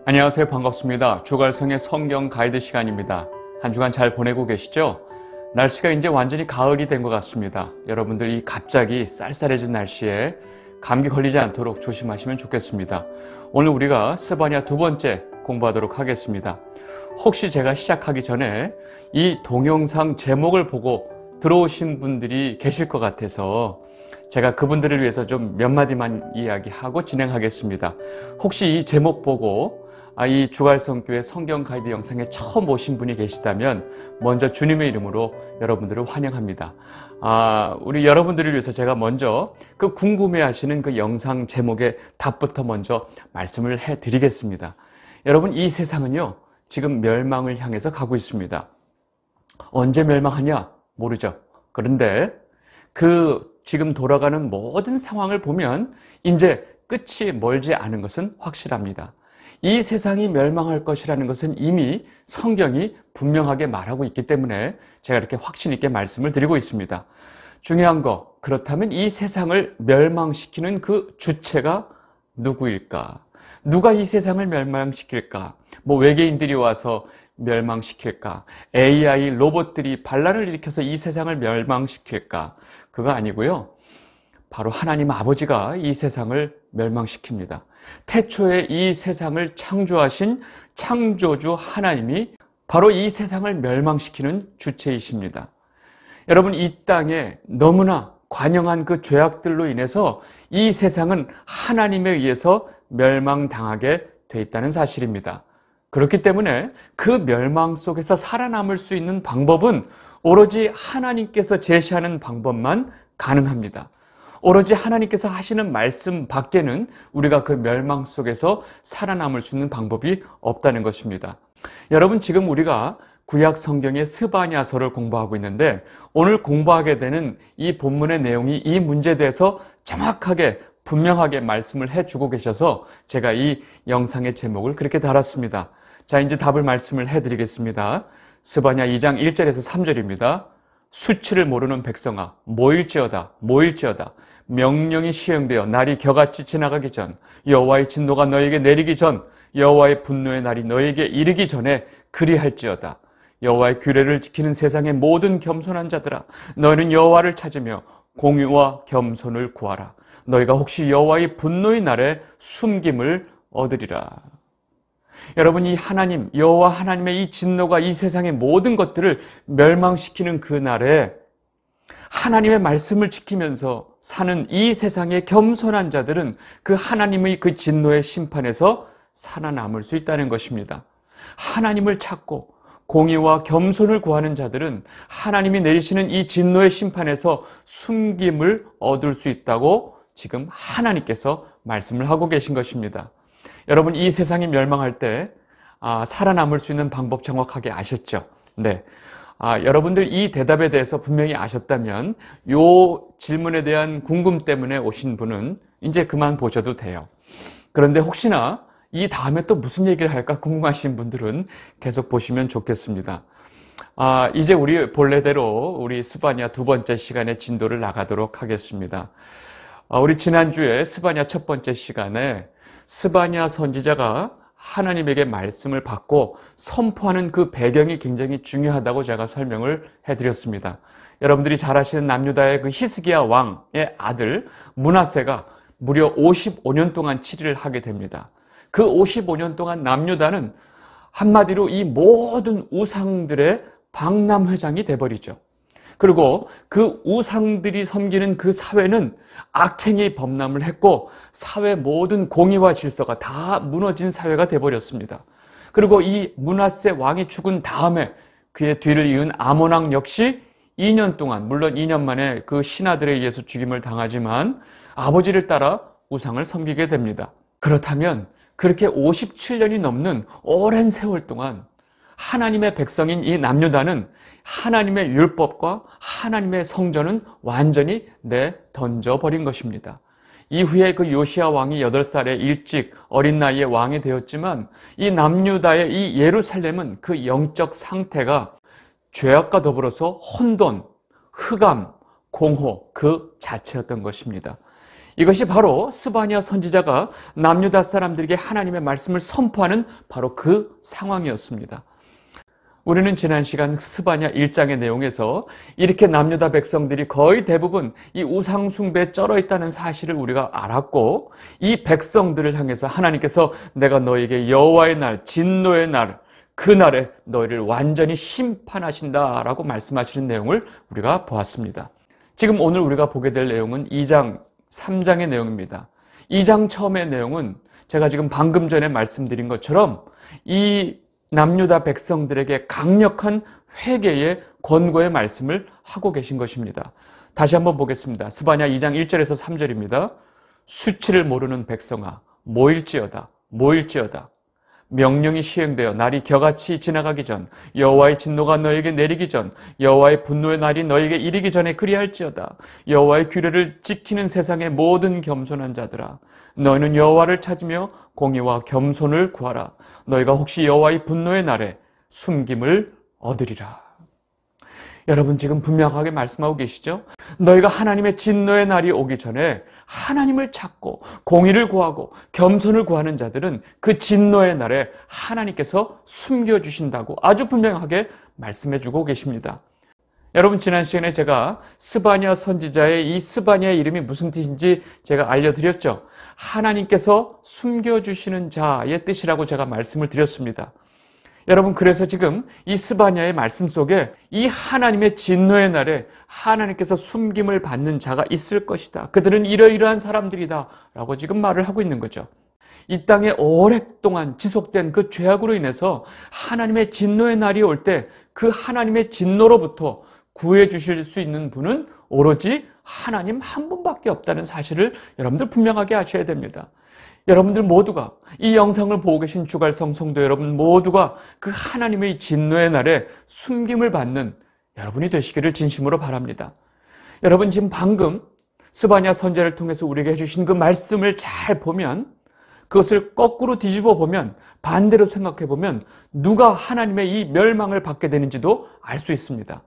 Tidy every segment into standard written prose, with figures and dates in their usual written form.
안녕하세요. 반갑습니다. 주갈성의 성경 가이드 시간입니다. 한 주간 잘 보내고 계시죠? 날씨가 이제 완전히 가을이 된 것 같습니다. 여러분들 이 갑자기 쌀쌀해진 날씨에 감기 걸리지 않도록 조심하시면 좋겠습니다. 오늘 우리가 스바냐 두 번째 공부하도록 하겠습니다. 혹시 제가 시작하기 전에 이 동영상 제목을 보고 들어오신 분들이 계실 것 같아서 제가 그분들을 위해서 좀 몇 마디만 이야기하고 진행하겠습니다. 혹시 이 제목 보고 이 주갈성교회 성경 가이드 영상에 처음 오신 분이 계시다면 먼저 주님의 이름으로 여러분들을 환영합니다. 우리 여러분들을 위해서 제가 먼저 그 궁금해하시는 그 영상 제목의 답부터 먼저 말씀을 해드리겠습니다. 여러분, 이 세상은요 지금 멸망을 향해서 가고 있습니다. 언제 멸망하냐 모르죠. 그런데 그 지금 돌아가는 모든 상황을 보면 이제 끝이 멀지 않은 것은 확실합니다. 이 세상이 멸망할 것이라는 것은 이미 성경이 분명하게 말하고 있기 때문에 제가 이렇게 확신 있게 말씀을 드리고 있습니다. 중요한 거, 그렇다면 이 세상을 멸망시키는 그 주체가 누구일까? 누가 이 세상을 멸망시킬까? 외계인들이 와서 멸망시킬까? AI, 로봇들이 반란을 일으켜서 이 세상을 멸망시킬까? 그거 아니고요. 바로 하나님 아버지가 이 세상을 멸망시킵니다. 태초에 이 세상을 창조하신 창조주 하나님이 바로 이 세상을 멸망시키는 주체이십니다. 여러분, 이 땅에 너무나 관영한 그 죄악들로 인해서 이 세상은 하나님에 의해서 멸망당하게 돼 있다는 사실입니다. 그렇기 때문에 그 멸망 속에서 살아남을 수 있는 방법은 오로지 하나님께서 제시하는 방법만 가능합니다. 오로지 하나님께서 하시는 말씀 밖에는 우리가 그 멸망 속에서 살아남을 수 있는 방법이 없다는 것입니다. 여러분, 지금 우리가 구약 성경의 스바냐서를 공부하고 있는데 오늘 공부하게 되는 이 본문의 내용이 이 문제에 대해서 정확하게 분명하게 말씀을 해주고 계셔서 제가 이 영상의 제목을 그렇게 달았습니다. 자, 이제 답을 말씀을 해드리겠습니다. 스바냐 2장 1절에서 3절입니다. 수치를 모르는 백성아, 모일지어다, 모일지어다. 명령이 시행되어 날이 겨같이 지나가기 전, 여호와의 진노가 너에게 내리기 전, 여호와의 분노의 날이 너에게 이르기 전에 그리할지어다. 여호와의 규례를 지키는 세상의 모든 겸손한 자들아, 너희는 여호와를 찾으며 공의와 겸손을 구하라. 너희가 혹시 여호와의 분노의 날에 숨김을 얻으리라. 여러분, 이 하나님, 여호와 하나님의 이 진노가 이 세상의 모든 것들을 멸망시키는 그 날에 하나님의 말씀을 지키면서 사는 이 세상의 겸손한 자들은 그 하나님의 그 진노의 심판에서 살아남을 수 있다는 것입니다. 하나님을 찾고 공의와 겸손을 구하는 자들은 하나님이 내리시는 이 진노의 심판에서 숨김을 얻을 수 있다고 지금 하나님께서 말씀을 하고 계신 것입니다. 여러분, 이 세상이 멸망할 때 살아남을 수 있는 방법 정확하게 아셨죠? 네. 여러분들 이 대답에 대해서 분명히 아셨다면 이 질문에 대한 궁금 때문에 오신 분은 이제 그만 보셔도 돼요. 그런데 혹시나 이 다음에 또 무슨 얘기를 할까 궁금하신 분들은 계속 보시면 좋겠습니다. 이제 우리 본래대로 우리 스바냐 두 번째 시간의 진도를 나가도록 하겠습니다. 우리 지난주에 스바냐 첫 번째 시간에 스바냐 선지자가 하나님에게 말씀을 받고 선포하는 그 배경이 굉장히 중요하다고 제가 설명을 해드렸습니다. 여러분들이 잘 아시는 남유다의 그 히스기야 왕의 아들 므낫세가 무려 55년 동안 치리를 하게 됩니다. 그 55년 동안 남유다는 한마디로 이 모든 우상들의 박람회장이 돼버리죠. 그리고 그 우상들이 섬기는 그 사회는 악행이 범람을 했고 사회 모든 공의와 질서가 다 무너진 사회가 돼버렸습니다. 그리고 이 므낫세 왕이 죽은 다음에 그의 뒤를 이은 아몬 왕 역시 2년 동안, 물론 2년 만에 그 신하들에 의해서 죽임을 당하지만 아버지를 따라 우상을 섬기게 됩니다. 그렇다면 그렇게 57년이 넘는 오랜 세월 동안 하나님의 백성인 이 남유다는 하나님의 율법과 하나님의 성전은 완전히 내던져버린 것입니다. 이후에 그 요시야 왕이 8살에 일찍 어린 나이에 왕이 되었지만 이 남유다의 이 예루살렘은 그 영적 상태가 죄악과 더불어서 혼돈, 흑암, 공허 그 자체였던 것입니다. 이것이 바로 스바냐 선지자가 남유다 사람들에게 하나님의 말씀을 선포하는 바로 그 상황이었습니다. 우리는 지난 시간 스바냐 1장의 내용에서 이렇게 남유다 백성들이 거의 대부분 이 우상 숭배에 쩔어 있다는 사실을 우리가 알았고, 이 백성들을 향해서 하나님께서 내가 너에게 여호와의 날, 진노의 날, 그 날에 너희를 완전히 심판하신다라고 말씀하시는 내용을 우리가 보았습니다. 지금 오늘 우리가 보게 될 내용은 2장, 3장의 내용입니다. 2장 처음의 내용은 제가 지금 방금 전에 말씀드린 것처럼 이 남유다 백성들에게 강력한 회개의 권고의 말씀을 하고 계신 것입니다. 다시 한번 보겠습니다. 스바냐 2장 1절에서 3절입니다. 수치를 모르는 백성아, 모일지어다, 모일지어다. 명령이 시행되어 날이 겨같이 지나가기 전, 여호와의 진노가 너에게 내리기 전, 여호와의 분노의 날이 너에게 이르기 전에 그리할지어다. 여호와의 규례를 지키는 세상의 모든 겸손한 자들아, 너희는 여호와를 찾으며 공의와 겸손을 구하라. 너희가 혹시 여호와의 분노의 날에 숨김을 얻으리라. 여러분, 지금 분명하게 말씀하고 계시죠? 너희가 하나님의 진노의 날이 오기 전에 하나님을 찾고 공의를 구하고 겸손을 구하는 자들은 그 진노의 날에 하나님께서 숨겨주신다고 아주 분명하게 말씀해주고 계십니다. 여러분, 지난 시간에 제가 스바냐 선지자의 이 스바냐의 이름이 무슨 뜻인지 제가 알려드렸죠. 하나님께서 숨겨주시는 자의 뜻이라고 제가 말씀을 드렸습니다. 여러분, 그래서 지금 이 스바냐의 말씀 속에 이 하나님의 진노의 날에 하나님께서 숨김을 받는 자가 있을 것이다. 그들은 이러이러한 사람들이다 라고 지금 말을 하고 있는 거죠. 이 땅에 오랫동안 지속된 그 죄악으로 인해서 하나님의 진노의 날이 올 때 그 하나님의 진노로부터 구해 주실 수 있는 분은 오로지 하나님 한 분밖에 없다는 사실을 여러분들 분명하게 아셔야 됩니다. 여러분들 모두가, 이 영상을 보고 계신 주갈성 성도 여러분 모두가 그 하나님의 진노의 날에 숨김을 받는 여러분이 되시기를 진심으로 바랍니다. 여러분, 지금 방금 스바냐 선지자를 통해서 우리에게 해주신 그 말씀을 잘 보면, 그것을 거꾸로 뒤집어 보면, 반대로 생각해 보면 누가 하나님의 이 멸망을 받게 되는지도 알 수 있습니다.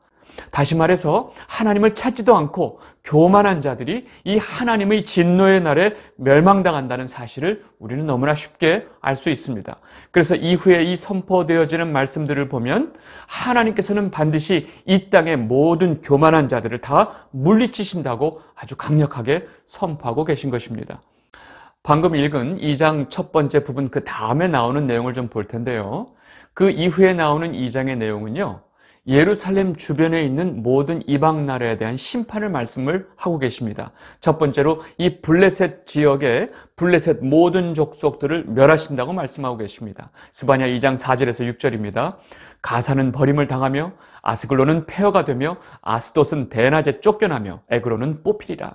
다시 말해서 하나님을 찾지도 않고 교만한 자들이 이 하나님의 진노의 날에 멸망당한다는 사실을 우리는 너무나 쉽게 알 수 있습니다. 그래서 이후에 이 선포되어지는 말씀들을 보면 하나님께서는 반드시 이 땅의 모든 교만한 자들을 다 물리치신다고 아주 강력하게 선포하고 계신 것입니다. 방금 읽은 2장 첫 번째 부분 그 다음에 나오는 내용을 좀 볼 텐데요. 그 이후에 나오는 2장의 내용은요, 예루살렘 주변에 있는 모든 이방 나라에 대한 심판을 말씀을 하고 계십니다. 첫 번째로 이 블레셋 지역의 블레셋 모든 족속들을 멸하신다고 말씀하고 계십니다. 스바냐 2장 4절에서 6절입니다. 가사는 버림을 당하며 아스글론은 폐허가 되며 아스돗은 대낮에 쫓겨나며 에그론은 뽑히리라.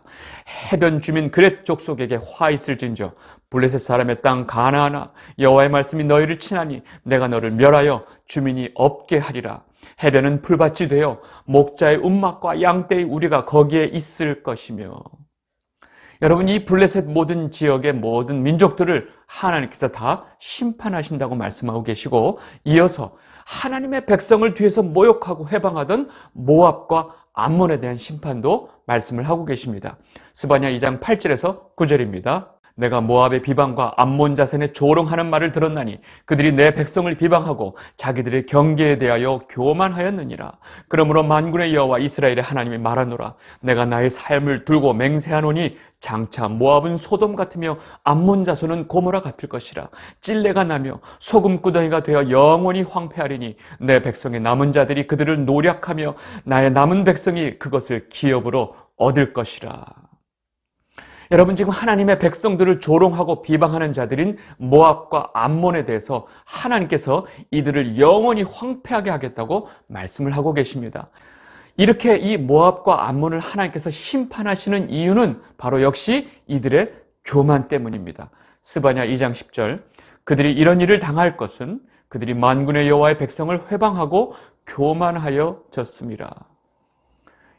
해변 주민 그렛 족속에게 화 있을진저 블레셋 사람의 땅 가나안아, 여호와의 말씀이 너희를 치나니 내가 너를 멸하여 주민이 없게 하리라. 해변은 풀밭이 되어 목자의 움막과 양떼의 우리가 거기에 있을 것이며. 여러분, 이 블레셋 모든 지역의 모든 민족들을 하나님께서 다 심판하신다고 말씀하고 계시고, 이어서 하나님의 백성을 뒤에서 모욕하고 해방하던 모압과 암몬에 대한 심판도 말씀을 하고 계십니다. 스바냐 2장 8절에서 9절입니다. 내가 모압의 비방과 암몬 자손의 조롱하는 말을 들었나니 그들이 내 백성을 비방하고 자기들의 경계에 대하여 교만하였느니라. 그러므로 만군의 여호와 이스라엘의 하나님이 말하노라. 내가 나의 삶을 들고 맹세하노니 장차 모압은 소돔 같으며 암몬 자손은 고모라 같을 것이라. 찔레가 나며 소금구덩이가 되어 영원히 황폐하리니 내 백성의 남은 자들이 그들을 노략하며 나의 남은 백성이 그것을 기업으로 얻을 것이라. 여러분, 지금 하나님의 백성들을 조롱하고 비방하는 자들인 모압과 암몬에 대해서 하나님께서 이들을 영원히 황폐하게 하겠다고 말씀을 하고 계십니다. 이렇게 이 모압과 암몬을 하나님께서 심판하시는 이유는 바로 역시 이들의 교만 때문입니다. 스바냐 2장 10절, 그들이 이런 일을 당할 것은 그들이 만군의 여호와의 백성을 회방하고 교만하여 졌음이라.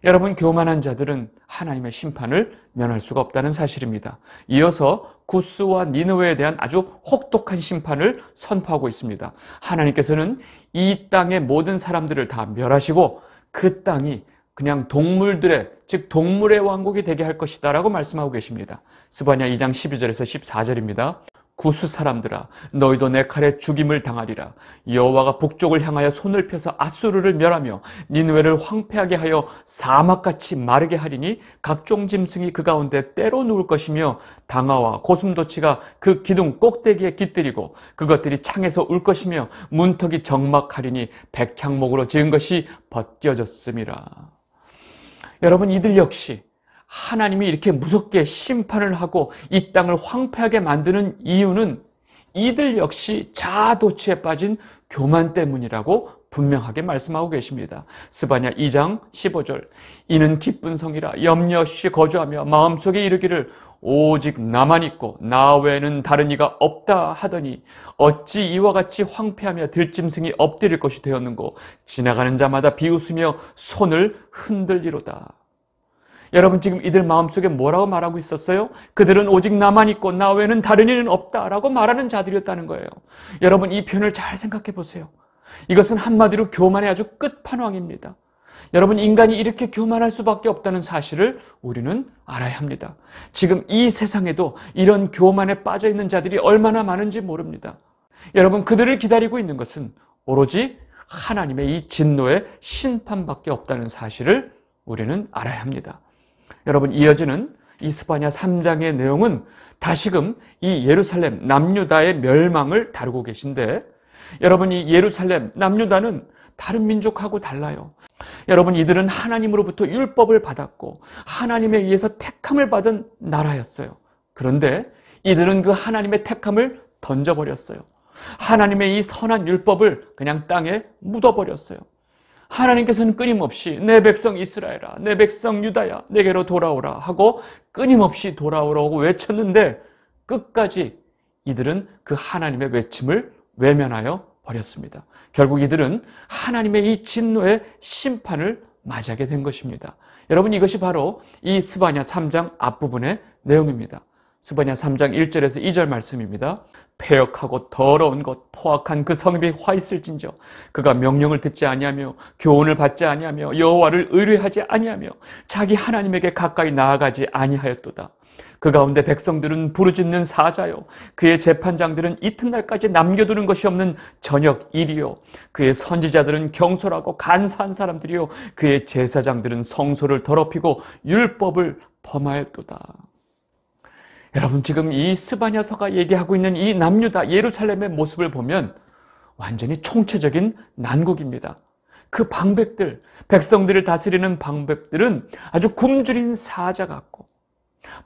여러분, 교만한 자들은 하나님의 심판을 면할 수가 없다는 사실입니다. 이어서 구스와 니느웨에 대한 아주 혹독한 심판을 선포하고 있습니다. 하나님께서는 이 땅의 모든 사람들을 다 멸하시고 그 땅이 그냥 동물들의, 즉 동물의 왕국이 되게 할 것이다 라고 말씀하고 계십니다. 스바냐 2장 12절에서 14절입니다. 구스 사람들아, 너희도 내 칼에 죽임을 당하리라. 여호와가 북쪽을 향하여 손을 펴서 아수르를 멸하며 니느웨를 황폐하게 하여 사막같이 마르게 하리니 각종 짐승이 그 가운데 때로 누울 것이며 당아와 고슴도치가 그 기둥 꼭대기에 깃들이고 그것들이 창에서 울 것이며 문턱이 적막하리니 백향목으로 지은 것이 벗겨졌음이라. 여러분, 이들 역시 하나님이 이렇게 무섭게 심판을 하고 이 땅을 황폐하게 만드는 이유는 이들 역시 자아도취에 빠진 교만 때문이라고 분명하게 말씀하고 계십니다. 스바냐 2장 15절, 이는 기쁜 성이라 염려 없이 거주하며 마음속에 이르기를 오직 나만 있고 나 외에는 다른 이가 없다 하더니 어찌 이와 같이 황폐하며 들짐승이 엎드릴 것이 되었는고 지나가는 자마다 비웃으며 손을 흔들리로다. 여러분, 지금 이들 마음속에 뭐라고 말하고 있었어요? 그들은 오직 나만 있고 나 외에는 다른 이는 없다라고 말하는 자들이었다는 거예요. 여러분, 이 표현을 잘 생각해 보세요. 이것은 한마디로 교만의 아주 끝판왕입니다. 여러분, 인간이 이렇게 교만할 수밖에 없다는 사실을 우리는 알아야 합니다. 지금 이 세상에도 이런 교만에 빠져 있는 자들이 얼마나 많은지 모릅니다. 여러분, 그들을 기다리고 있는 것은 오로지 하나님의 이 진노의 심판밖에 없다는 사실을 우리는 알아야 합니다. 여러분, 이어지는 이 스바냐 3장의 내용은 다시금 이 예루살렘 남유다의 멸망을 다루고 계신데, 여러분, 이 예루살렘 남유다는 다른 민족하고 달라요. 여러분, 이들은 하나님으로부터 율법을 받았고 하나님에 의해서 택함을 받은 나라였어요. 그런데 이들은 그 하나님의 택함을 던져버렸어요. 하나님의 이 선한 율법을 그냥 땅에 묻어버렸어요. 하나님께서는 끊임없이 내 백성 이스라엘아, 내 백성 유다야, 내게로 돌아오라 하고 끊임없이 돌아오라고 외쳤는데 끝까지 이들은 그 하나님의 외침을 외면하여 버렸습니다. 결국 이들은 하나님의 이 진노의 심판을 맞이하게 된 것입니다. 여러분, 이것이 바로 이 스바냐 3장 앞부분의 내용입니다. 스바냐 3장 1절에서 2절 말씀입니다. 패역하고 더러운 것 포악한 그 성읍이 화 있을진저 그가 명령을 듣지 아니하며 교훈을 받지 아니하며 여호와를 의뢰하지 아니하며 자기 하나님에게 가까이 나아가지 아니하였도다. 그 가운데 백성들은 부르짖는 사자요 그의 재판장들은 이튿날까지 남겨두는 것이 없는 저녁 일이요 그의 선지자들은 경솔하고 간사한 사람들이요 그의 제사장들은 성소를 더럽히고 율법을 범하였도다. 여러분, 지금 이 스바냐서가 얘기하고 있는 이 남유다 예루살렘의 모습을 보면 완전히 총체적인 난국입니다. 그 방백들, 백성들을 다스리는 방백들은 아주 굶주린 사자 같고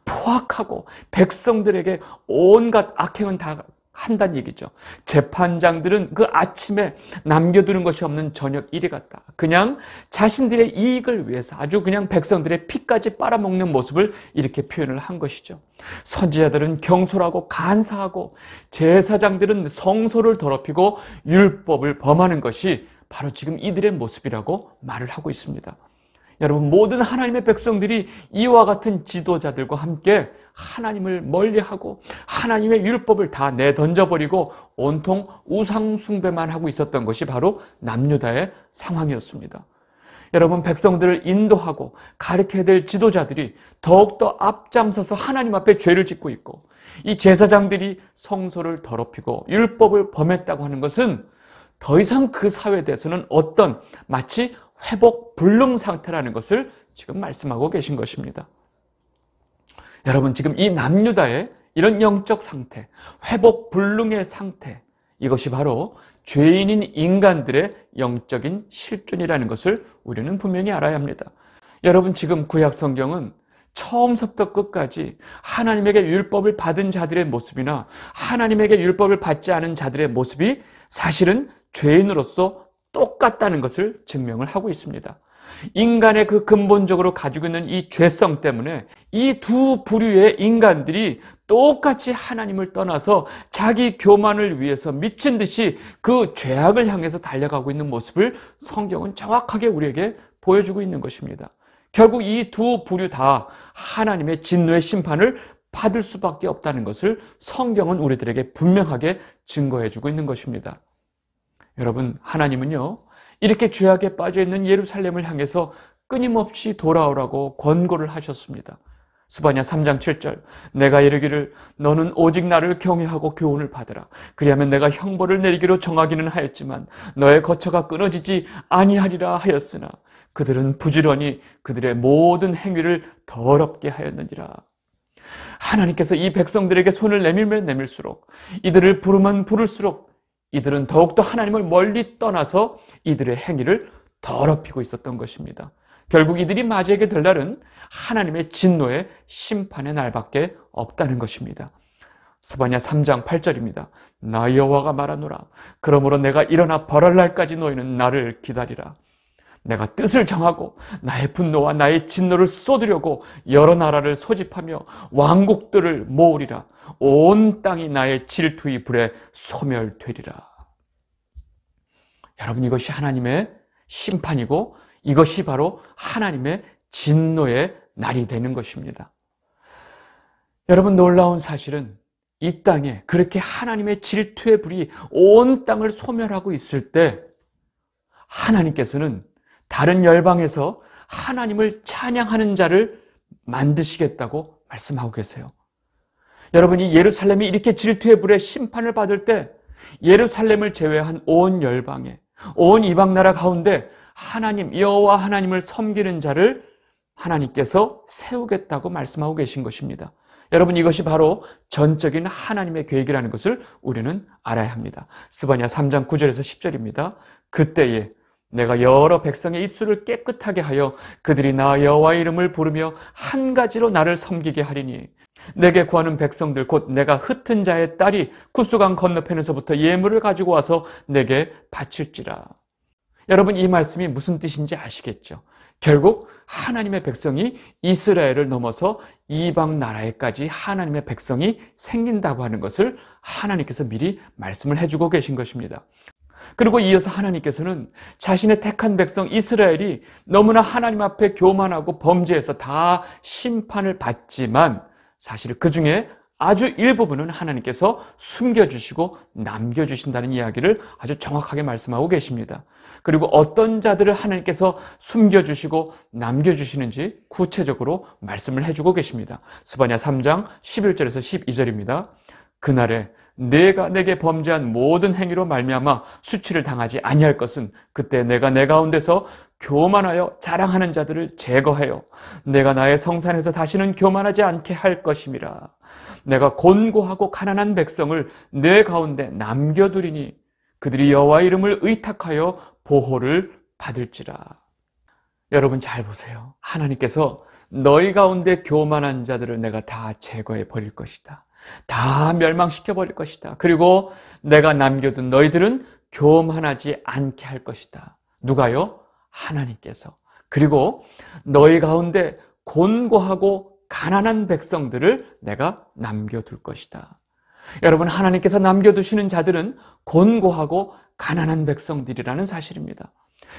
포악하고 백성들에게 온갖 악행은 다 한다는 얘기죠. 재판장들은 그 아침에 남겨두는 것이 없는 저녁 일이 같다. 그냥 자신들의 이익을 위해서 아주 그냥 백성들의 피까지 빨아먹는 모습을 이렇게 표현을 한 것이죠. 선지자들은 경솔하고 간사하고 제사장들은 성소를 더럽히고 율법을 범하는 것이 바로 지금 이들의 모습이라고 말을 하고 있습니다. 여러분, 모든 하나님의 백성들이 이와 같은 지도자들과 함께 하나님을 멀리하고 하나님의 율법을 다 내던져버리고 온통 우상 숭배만 하고 있었던 것이 바로 남유다의 상황이었습니다. 여러분, 백성들을 인도하고 가르쳐야 될 지도자들이 더욱더 앞장서서 하나님 앞에 죄를 짓고 있고 이 제사장들이 성소를 더럽히고 율법을 범했다고 하는 것은 더 이상 그 사회에 대해서는 어떤 마치 회복 불능 상태라는 것을 지금 말씀하고 계신 것입니다. 여러분, 지금 이 남유다의 이런 영적 상태, 회복 불능의 상태, 이것이 바로 죄인인 인간들의 영적인 실존이라는 것을 우리는 분명히 알아야 합니다. 여러분, 지금 구약 성경은 처음부터 끝까지 하나님에게 율법을 받은 자들의 모습이나 하나님에게 율법을 받지 않은 자들의 모습이 사실은 죄인으로서 똑같다는 것을 증명을 하고 있습니다. 인간의 그 근본적으로 가지고 있는 이 죄성 때문에 이 두 부류의 인간들이 똑같이 하나님을 떠나서 자기 교만을 위해서 미친 듯이 그 죄악을 향해서 달려가고 있는 모습을 성경은 정확하게 우리에게 보여주고 있는 것입니다. 결국 이 두 부류 다 하나님의 진노의 심판을 받을 수밖에 없다는 것을 성경은 우리들에게 분명하게 증거해주고 있는 것입니다. 여러분, 하나님은요, 이렇게 죄악에 빠져있는 예루살렘을 향해서 끊임없이 돌아오라고 권고를 하셨습니다. 스바냐 3장 7절 내가 이르기를 너는 오직 나를 경외하고 교훈을 받으라. 그리하면 내가 형벌을 내리기로 정하기는 하였지만 너의 거처가 끊어지지 아니하리라 하였으나 그들은 부지런히 그들의 모든 행위를 더럽게 하였느니라. 하나님께서 이 백성들에게 손을 내밀면 내밀수록, 이들을 부르면 부를수록 이들은 더욱더 하나님을 멀리 떠나서 이들의 행위를 더럽히고 있었던 것입니다. 결국 이들이 맞이하게 될 날은 하나님의 진노의 심판의 날밖에 없다는 것입니다. 스바냐 3장 8절입니다. 나 여호와가 말하노라. 그러므로 내가 일어나 벌할 날까지 너희는 나를 기다리라. 내가 뜻을 정하고 나의 분노와 나의 진노를 쏟으려고 여러 나라를 소집하며 왕국들을 모으리라. 온 땅이 나의 질투의 불에 소멸되리라. 여러분, 이것이 하나님의 심판이고 이것이 바로 하나님의 진노의 날이 되는 것입니다. 여러분, 놀라운 사실은 이 땅에 그렇게 하나님의 질투의 불이 온 땅을 소멸하고 있을 때 하나님께서는 다른 열방에서 하나님을 찬양하는 자를 만드시겠다고 말씀하고 계세요. 여러분이 예루살렘이 이렇게 질투의 불에 심판을 받을 때 예루살렘을 제외한 온 열방에, 온 이방 나라 가운데 하나님, 여호와 하나님을 섬기는 자를 하나님께서 세우겠다고 말씀하고 계신 것입니다. 여러분, 이것이 바로 전적인 하나님의 계획이라는 것을 우리는 알아야 합니다. 스바냐 3장 9절에서 10절입니다. 그때에 내가 여러 백성의 입술을 깨끗하게 하여 그들이 나 여호와의 이름을 부르며 한 가지로 나를 섬기게 하리니 내게 구하는 백성들 곧 내가 흩은 자의 딸이 구스강 건너편에서부터 예물을 가지고 와서 내게 바칠지라. 여러분, 이 말씀이 무슨 뜻인지 아시겠죠? 결국 하나님의 백성이 이스라엘을 넘어서 이방 나라에까지 하나님의 백성이 생긴다고 하는 것을 하나님께서 미리 말씀을 해주고 계신 것입니다. 그리고 이어서 하나님께서는 자신의 택한 백성 이스라엘이 너무나 하나님 앞에 교만하고 범죄해서 다 심판을 받지만 사실 그 중에 아주 일부분은 하나님께서 숨겨주시고 남겨주신다는 이야기를 아주 정확하게 말씀하고 계십니다. 그리고 어떤 자들을 하나님께서 숨겨주시고 남겨주시는지 구체적으로 말씀을 해주고 계십니다. 스바냐 3장 11절에서 12절입니다. 그날에 내가 내게 범죄한 모든 행위로 말미암아 수치를 당하지 아니할 것은 그때 내가 내 가운데서 교만하여 자랑하는 자들을 제거하여 내가 나의 성산에서 다시는 교만하지 않게 할 것임이라. 내가 곤고하고 가난한 백성을 내 가운데 남겨두리니 그들이 여호와의 이름을 의탁하여 보호를 받을지라. 여러분, 잘 보세요. 하나님께서 너희 가운데 교만한 자들을 내가 다 제거해 버릴 것이다. 다 멸망시켜 버릴 것이다. 그리고 내가 남겨둔 너희들은 교만하지 않게 할 것이다. 누가요? 하나님께서. 그리고 너희 가운데 곤고하고 가난한 백성들을 내가 남겨둘 것이다. 여러분, 하나님께서 남겨두시는 자들은 곤고하고 가난한 백성들이라는 사실입니다.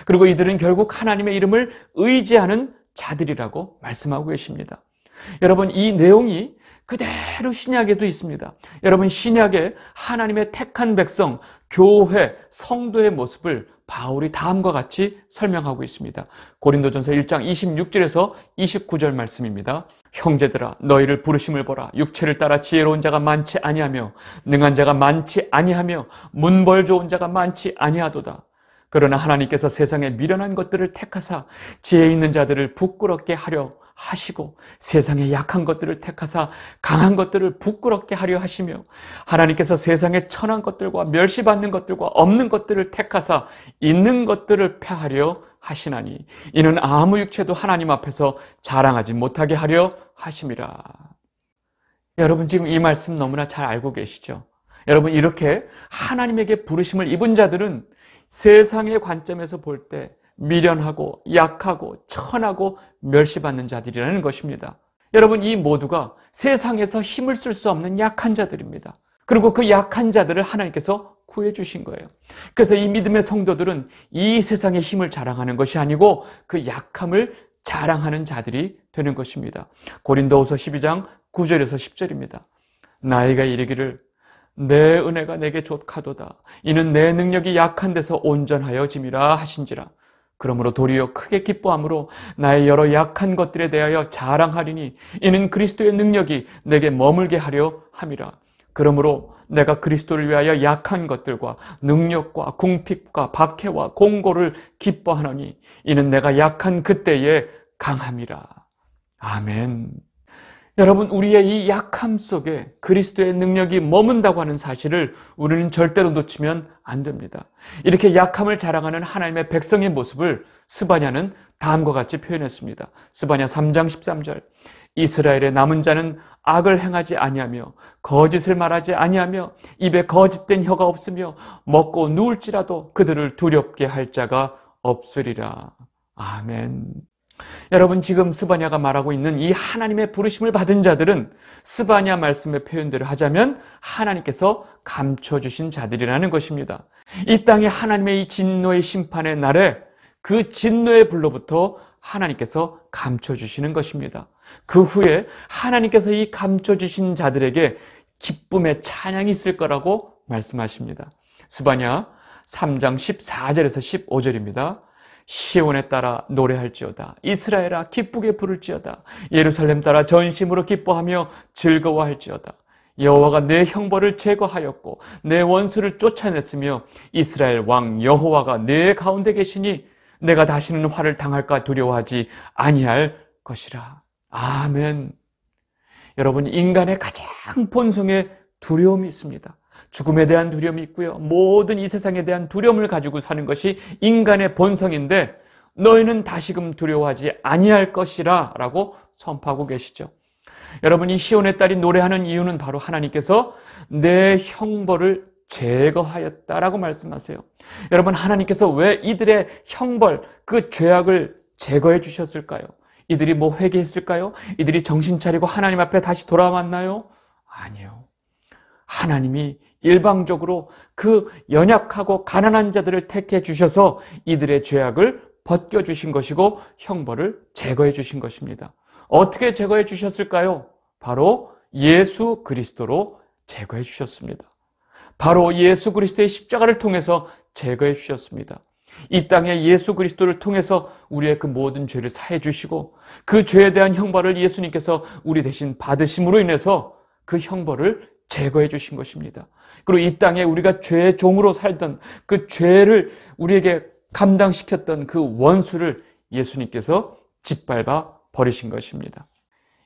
그리고 이들은 결국 하나님의 이름을 의지하는 자들이라고 말씀하고 계십니다. 여러분, 이 내용이 그대로 신약에도 있습니다. 여러분, 신약에 하나님의 택한 백성, 교회, 성도의 모습을 바울이 다음과 같이 설명하고 있습니다. 고린도전서 1장 26절에서 29절 말씀입니다. 형제들아, 너희를 부르심을 보라. 육체를 따라 지혜로운 자가 많지 아니하며 능한 자가 많지 아니하며 문벌 좋은 자가 많지 아니하도다. 그러나 하나님께서 세상에 미련한 것들을 택하사 지혜 있는 자들을 부끄럽게 하려 하시고 세상에 약한 것들을 택하사 강한 것들을 부끄럽게 하려 하시며 하나님께서 세상에 천한 것들과 멸시받는 것들과 없는 것들을 택하사 있는 것들을 패하려 하시나니 이는 아무 육체도 하나님 앞에서 자랑하지 못하게 하려 하심이라. 여러분, 지금 이 말씀 너무나 잘 알고 계시죠? 여러분, 이렇게 하나님에게 부르심을 입은 자들은 세상의 관점에서 볼 때 미련하고 약하고 천하고 멸시받는 자들이라는 것입니다. 여러분, 이 모두가 세상에서 힘을 쓸 수 없는 약한 자들입니다. 그리고 그 약한 자들을 하나님께서 구해주신 거예요. 그래서 이 믿음의 성도들은 이 세상의 힘을 자랑하는 것이 아니고 그 약함을 자랑하는 자들이 되는 것입니다. 고린도후서 12장 9절에서 10절입니다. 나이가 이르기를 내 은혜가 내게 족하도다. 이는 내 능력이 약한 데서 온전하여짐이라 하신지라. 그러므로 도리어 크게 기뻐함으로 나의 여러 약한 것들에 대하여 자랑하리니 이는 그리스도의 능력이 내게 머물게 하려 함이라. 그러므로 내가 그리스도를 위하여 약한 것들과 능력과 궁핍과 박해와 공고를 기뻐하노니 이는 내가 약한 그때에 강함이라. 아멘. 여러분, 우리의 이 약함 속에 그리스도의 능력이 머문다고 하는 사실을 우리는 절대로 놓치면 안 됩니다. 이렇게 약함을 자랑하는 하나님의 백성의 모습을 스바냐는 다음과 같이 표현했습니다. 스바냐 3장 13절. 이스라엘의 남은 자는 악을 행하지 아니하며 거짓을 말하지 아니하며 입에 거짓된 혀가 없으며 먹고 누울지라도 그들을 두렵게 할 자가 없으리라. 아멘. 여러분, 지금 스바냐가 말하고 있는 이 하나님의 부르심을 받은 자들은 스바냐 말씀의 표현대로 하자면 하나님께서 감춰주신 자들이라는 것입니다. 이 땅에 하나님의 이 진노의 심판의 날에 그 진노의 불로부터 하나님께서 감춰주시는 것입니다. 그 후에 하나님께서 이 감춰주신 자들에게 기쁨의 찬양이 있을 거라고 말씀하십니다. 스바냐 3장 14절에서 15절입니다. 시온에 따라 노래할지어다. 이스라엘아 기쁘게 부를지어다. 예루살렘 따라 전심으로 기뻐하며 즐거워할지어다. 여호와가 내 형벌을 제거하였고 내 원수를 쫓아냈으며 이스라엘 왕 여호와가 내 가운데 계시니 내가 다시는 화를 당할까 두려워하지 아니할 것이라. 아멘. 여러분, 인간의 가장 본성에 두려움이 있습니다. 죽음에 대한 두려움이 있고요. 모든 이 세상에 대한 두려움을 가지고 사는 것이 인간의 본성인데 너희는 다시금 두려워하지 아니할 것이라 라고 선포하고 계시죠. 여러분, 이 시온의 딸이 노래하는 이유는 바로 하나님께서 내 형벌을 제거하였다라고 말씀하세요. 여러분, 하나님께서 왜 이들의 형벌, 그 죄악을 제거해 주셨을까요? 이들이 뭐 회개했을까요? 이들이 정신 차리고 하나님 앞에 다시 돌아왔나요? 아니요. 하나님이 일방적으로 그 연약하고 가난한 자들을 택해 주셔서 이들의 죄악을 벗겨주신 것이고 형벌을 제거해 주신 것입니다. 어떻게 제거해 주셨을까요? 바로 예수 그리스도로 제거해 주셨습니다. 바로 예수 그리스도의 십자가를 통해서 제거해 주셨습니다. 이 땅에 예수 그리스도를 통해서 우리의 그 모든 죄를 사해 주시고 그 죄에 대한 형벌을 예수님께서 우리 대신 받으심으로 인해서 그 형벌을 제거해 주신 것입니다. 그리고 이 땅에 우리가 죄의 종으로 살던 그 죄를 우리에게 감당시켰던 그 원수를 예수님께서 짓밟아 버리신 것입니다.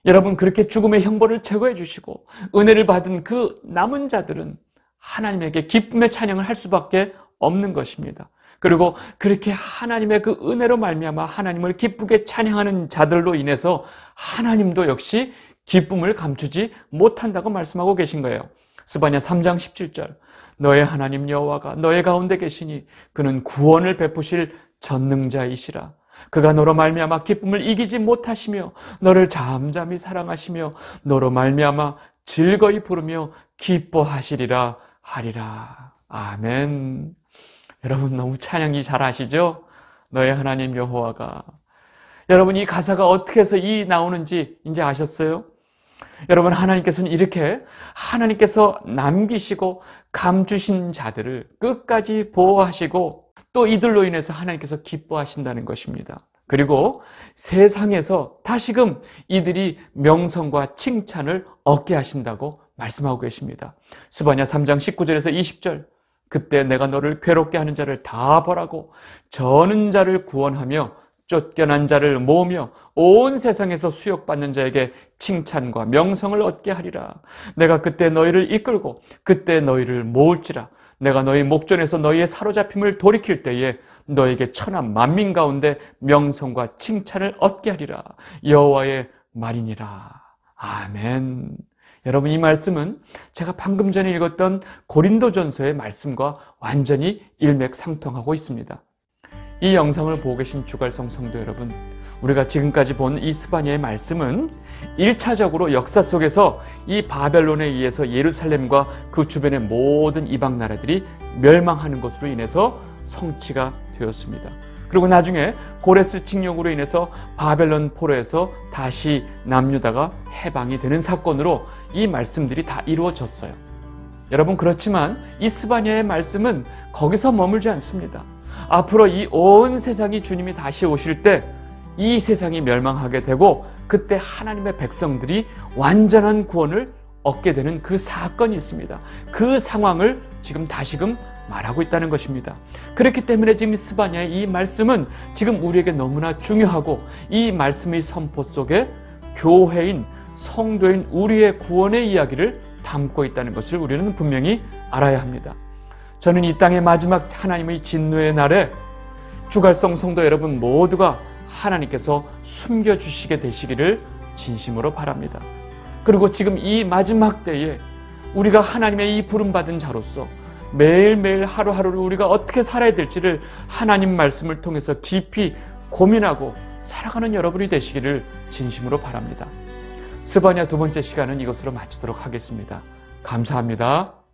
여러분, 그렇게 죽음의 형벌을 제거해 주시고 은혜를 받은 그 남은 자들은 하나님에게 기쁨의 찬양을 할 수밖에 없는 것입니다. 그리고 그렇게 하나님의 그 은혜로 말미암아 하나님을 기쁘게 찬양하는 자들로 인해서 하나님도 역시 기쁨을 감추지 못한다고 말씀하고 계신 거예요. 스바냐 3장 17절. 너의 하나님 여호와가 너의 가운데 계시니 그는 구원을 베푸실 전능자이시라. 그가 너로 말미암아 기쁨을 이기지 못하시며 너를 잠잠히 사랑하시며 너로 말미암아 즐거이 부르며 기뻐하시리라 하리라. 아멘. 여러분, 너무 찬양이 잘 아시죠? 너의 하나님 여호와가. 여러분, 이 가사가 어떻게 해서 이 나오는지 이제 아셨어요? 여러분, 하나님께서는 이렇게 하나님께서 남기시고 감추신 자들을 끝까지 보호하시고 또 이들로 인해서 하나님께서 기뻐하신다는 것입니다. 그리고 세상에서 다시금 이들이 명성과 칭찬을 얻게 하신다고 말씀하고 계십니다. 스바냐 3장 19절에서 20절. 그때 내가 너를 괴롭게 하는 자를 다 벌하고 저는 자를 구원하며 쫓겨난 자를 모으며 온 세상에서 수욕받는 자에게 칭찬과 명성을 얻게 하리라. 내가 그때 너희를 이끌고 그때 너희를 모을지라. 내가 너희 목전에서 너희의 사로잡힘을 돌이킬 때에 너에게 천한 만민 가운데 명성과 칭찬을 얻게 하리라. 여호와의 말이니라. 아멘. 여러분, 이 말씀은 제가 방금 전에 읽었던 고린도전서의 말씀과 완전히 일맥상통하고 있습니다. 이 영상을 보고 계신 주갈성 성도 여러분, 우리가 지금까지 본 이 스바냐의 말씀은 1차적으로 역사 속에서 이 바벨론에 의해서 예루살렘과 그 주변의 모든 이방 나라들이 멸망하는 것으로 인해서 성취가 되었습니다. 그리고 나중에 고레스 칙령으로 인해서 바벨론 포로에서 다시 남유다가 해방이 되는 사건으로 이 말씀들이 다 이루어졌어요. 여러분, 그렇지만 이 스바냐의 말씀은 거기서 머물지 않습니다. 앞으로 이 온 세상이 주님이 다시 오실 때 이 세상이 멸망하게 되고 그때 하나님의 백성들이 완전한 구원을 얻게 되는 그 사건이 있습니다. 그 상황을 지금 다시금 말하고 있다는 것입니다. 그렇기 때문에 지금 스바냐의 이 말씀은 지금 우리에게 너무나 중요하고 이 말씀의 선포 속에 교회인 성도인 우리의 구원의 이야기를 담고 있다는 것을 우리는 분명히 알아야 합니다. 저는 이 땅의 마지막 하나님의 진노의 날에 주갈성 성도 여러분 모두가 하나님께서 숨겨주시게 되시기를 진심으로 바랍니다. 그리고 지금 이 마지막 때에 우리가 하나님의 이 부름받은 자로서 매일매일 하루하루를 우리가 어떻게 살아야 될지를 하나님 말씀을 통해서 깊이 고민하고 살아가는 여러분이 되시기를 진심으로 바랍니다. 스바냐 두 번째 시간은 이것으로 마치도록 하겠습니다. 감사합니다.